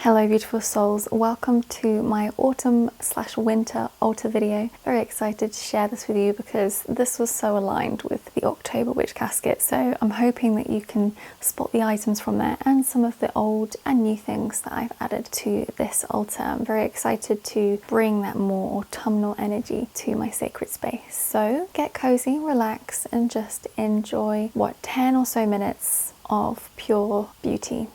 Hello beautiful souls, welcome to my autumn/winter altar video. Very excited to share this with you because this was so aligned with the October witch casket, so I'm hoping that you can spot the items from there and some of the old and new things that I've added to this altar. I'm very excited to bring that more autumnal energy to my sacred space. So get cozy, relax and just enjoy 10 or so minutes of pure beauty.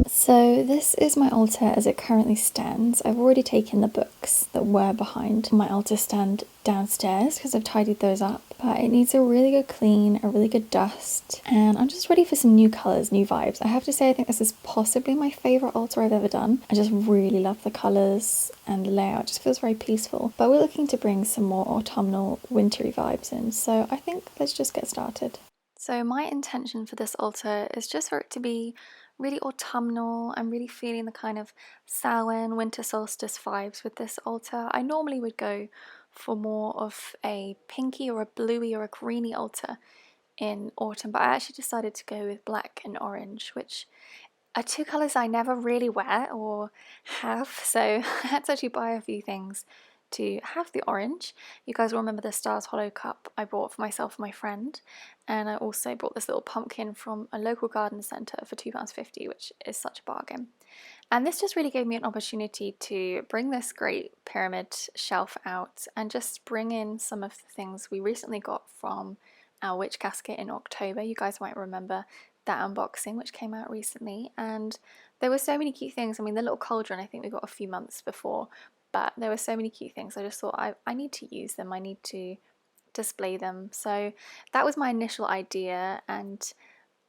So this is my altar as it currently stands. I've already taken the books that were behind my altar stand downstairs because I've tidied those up, but it needs a really good clean, a really good dust, and I'm just ready for some new colours, new vibes. I have to say I think this is possibly my favourite altar I've ever done. I just really love the colours and the layout, it just feels very peaceful, but we're looking to bring some more autumnal, wintry vibes in, so I think let's just get started. So my intention for this altar is just for it to be really autumnal. I'm really feeling the kind of Samhain, winter solstice vibes with this altar. I normally would go for more of a pinky or a bluey or a greeny altar in autumn, but I actually decided to go with black and orange, which are two colours I never really wear or have, so I had to actually buy a few things to have the orange. You guys will remember the Stars Hollow cup I bought for myself and my friend, and I also bought this little pumpkin from a local garden centre for £2.50, which is such a bargain. And this just really gave me an opportunity to bring this great pyramid shelf out and just bring in some of the things we recently got from our witch casket in October. You guys might remember that unboxing which came out recently, and there were so many cute things. I mean, the little cauldron I think we got a few months before, but there were so many cute things. I just thought I need to use them, I need to display them. So that was my initial idea, and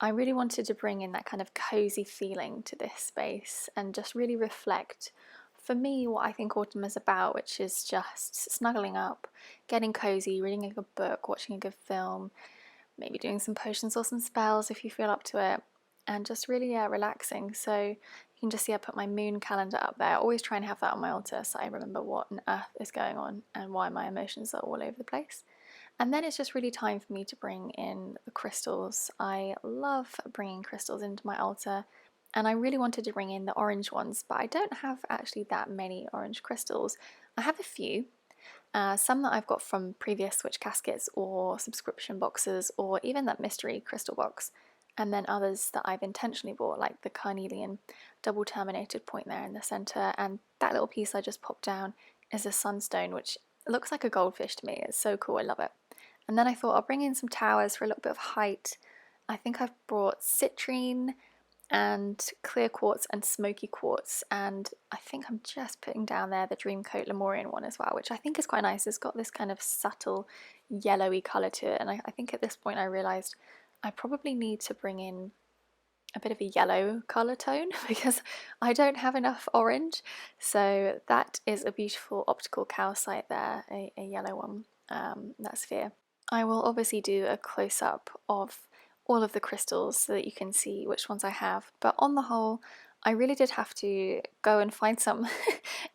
I really wanted to bring in that kind of cozy feeling to this space and just really reflect, for me, what I think autumn is about, which is just snuggling up, getting cozy, reading a good book, watching a good film, maybe doing some potions or some spells if you feel up to it, and just really relaxing. So you can just see I put my moon calendar up there. I always try and have that on my altar so I remember what on earth is going on and why my emotions are all over the place. And then it's just really time for me to bring in the crystals. I love bringing crystals into my altar, and I really wanted to bring in the orange ones, but I don't have actually that many orange crystals. I have a few, some that I've got from previous witch caskets or subscription boxes or even that mystery crystal box, and then others that I've intentionally bought, like the carnelian double terminated point there in the centre, and that little piece I just popped down is a sunstone which looks like a goldfish to me. It's so cool, I love it. And then I thought I'll bring in some towers for a little bit of height. I think I've brought citrine and clear quartz and smoky quartz, and I think I'm just putting down there the Dreamcoat Lemurian one as well, which I think is quite nice. It's got this kind of subtle yellowy colour to it, and I think at this point I realised I probably need to bring in a bit of a yellow colour tone because I don't have enough orange. So that is a beautiful optical calcite there, a yellow one, that sphere. I will obviously do a close-up of all of the crystals so that you can see which ones I have, but on the whole I really did have to go and find some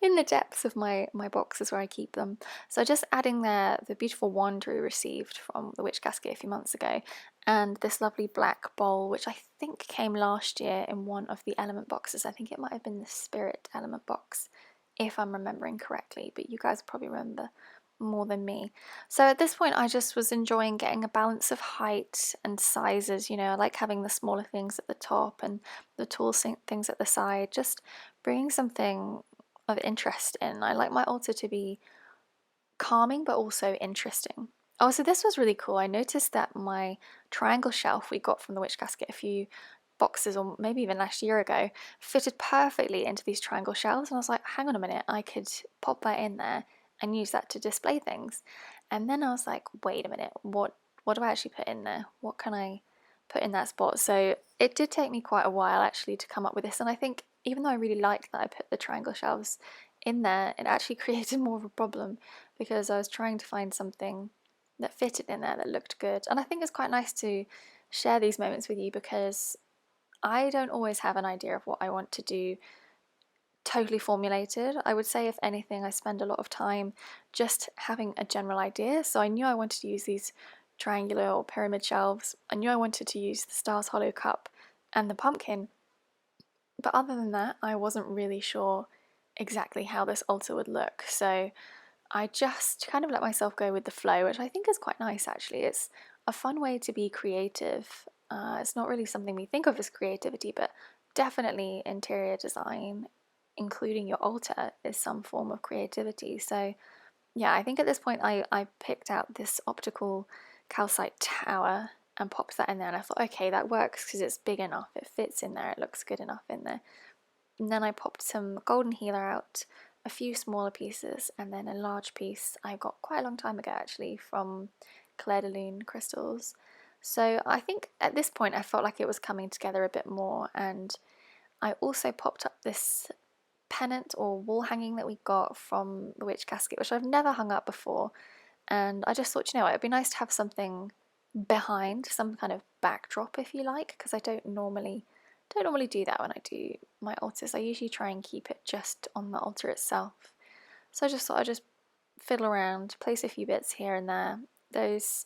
in the depths of my boxes where I keep them. So just adding there the beautiful wand we received from the witch casket a few months ago, and this lovely black bowl which I think came last year in one of the element boxes. I think it might have been the spirit element box if I'm remembering correctly, but you guys probably remember more than me. So at this point I just was enjoying getting a balance of height and sizes. You know, I like having the smaller things at the top and the tall things at the side, just bringing something of interest in. I like my altar to be calming but also interesting. Oh, so this was really cool. I noticed that my triangle shelf we got from the witch casket a few boxes or maybe even last year ago fitted perfectly into these triangle shelves, and I was like, hang on a minute, I could pop that in there and use that to display things. And then I was like, wait a minute, what do I actually put in there? What can I put in that spot? So it did take me quite a while actually to come up with this, and I think even though I really liked that I put the triangle shelves in there, it actually created more of a problem because I was trying to find something that fitted in there that looked good. And I think it's quite nice to share these moments with you because I don't always have an idea of what I want to do totally formulated. I would say if anything I spend a lot of time just having a general idea. So I knew I wanted to use these triangular or pyramid shelves. I knew I wanted to use the Stars Hollow cup and the pumpkin, but other than that I wasn't really sure exactly how this altar would look. So I just kind of let myself go with the flow, which I think is quite nice actually. It's a fun way to be creative. It's not really something we think of as creativity, but definitely interior design, including your altar, is some form of creativity. So yeah, I think at this point I picked out this optical calcite tower and popped that in there, and I thought, okay, that works because it's big enough, it fits in there, it looks good enough in there. And then I popped some golden healer out, a few smaller pieces, and then a large piece I got quite a long time ago actually from Clair de Lune crystals. So I think at this point I felt like it was coming together a bit more, and I also popped up this pennant or wall hanging that we got from the witch casket, which I've never hung up before, and I just thought, you know what, it'd be nice to have something behind, some kind of backdrop if you like, because I don't normally do that when I do my altars. I usually try and keep it just on the altar itself. So I just thought I'd just fiddle around, place a few bits here and there. Those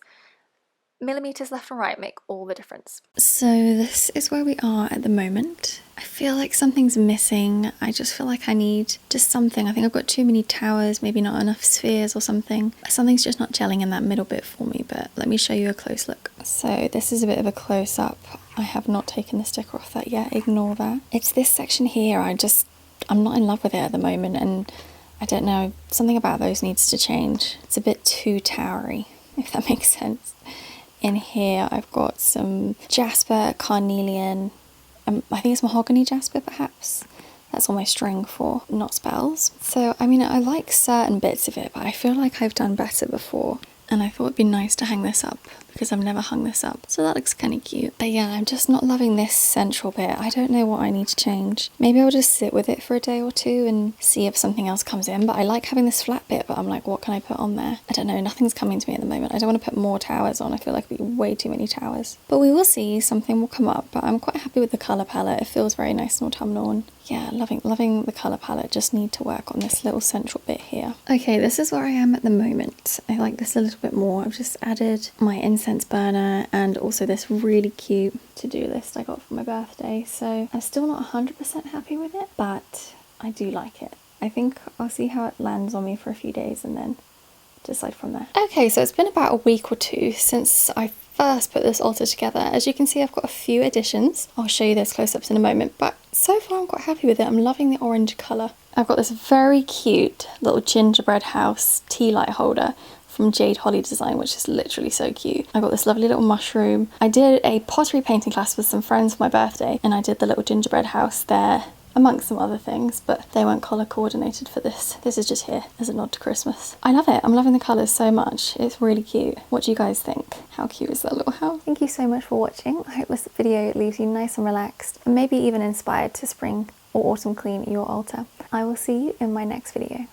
millimeters left and right make all the difference. So this is where we are at the moment. I feel like something's missing. I just feel like I need just something. I think I've got too many towers, maybe not enough spheres or something. Something's just not gelling in that middle bit for me, but let me show you a close look. So this is a bit of a close-up. I have not taken the sticker off that yet, ignore that. It's this section here, I'm not in love with it at the moment, and I don't know, something about those needs to change. It's a bit too towery, if that makes sense. In here I've got some jasper, carnelian, I think it's mahogany jasper perhaps. That's all my string for, not spells. So I mean, I like certain bits of it, but I feel like I've done better before, and I thought it'd be nice to hang this up because I've never hung this up. So that looks kind of cute. But yeah, I'm just not loving this central bit. I don't know what I need to change. Maybe I'll just sit with it for a day or two and see if something else comes in. But I like having this flat bit, but I'm like, what can I put on there? I don't know, nothing's coming to me at the moment. I don't want to put more towers on. I feel like it'd be way too many towers. But we will see, something will come up. But I'm quite happy with the colour palette. It feels very nice and autumnal. And yeah, loving the colour palette. Just need to work on this little central bit here. Okay, this is where I am at the moment. I like this a little bit more. I've just added my incense burner and also this really cute to-do list I got for my birthday. So I'm still not 100% happy with it, but I do like it. I think I'll see how it lands on me for a few days and then decide from there. Okay, so it's been about a week or two since I first put this altar together. As you can see, I've got a few additions. I'll show you those close-ups in a moment, but so far I'm quite happy with it. I'm loving the orange colour. I've got this very cute little gingerbread house tea light holder from Jade Holly Design, which is literally so cute. I got this lovely little mushroom. I did a pottery painting class with some friends for my birthday, and I did the little gingerbread house there, amongst some other things, but they weren't colour coordinated for this. This is just here as a nod to Christmas. I love it. I'm loving the colours so much. It's really cute. What do you guys think? How cute is that little house? Thank you so much for watching. I hope this video leaves you nice and relaxed, and maybe even inspired to spring or autumn clean your altar. I will see you in my next video.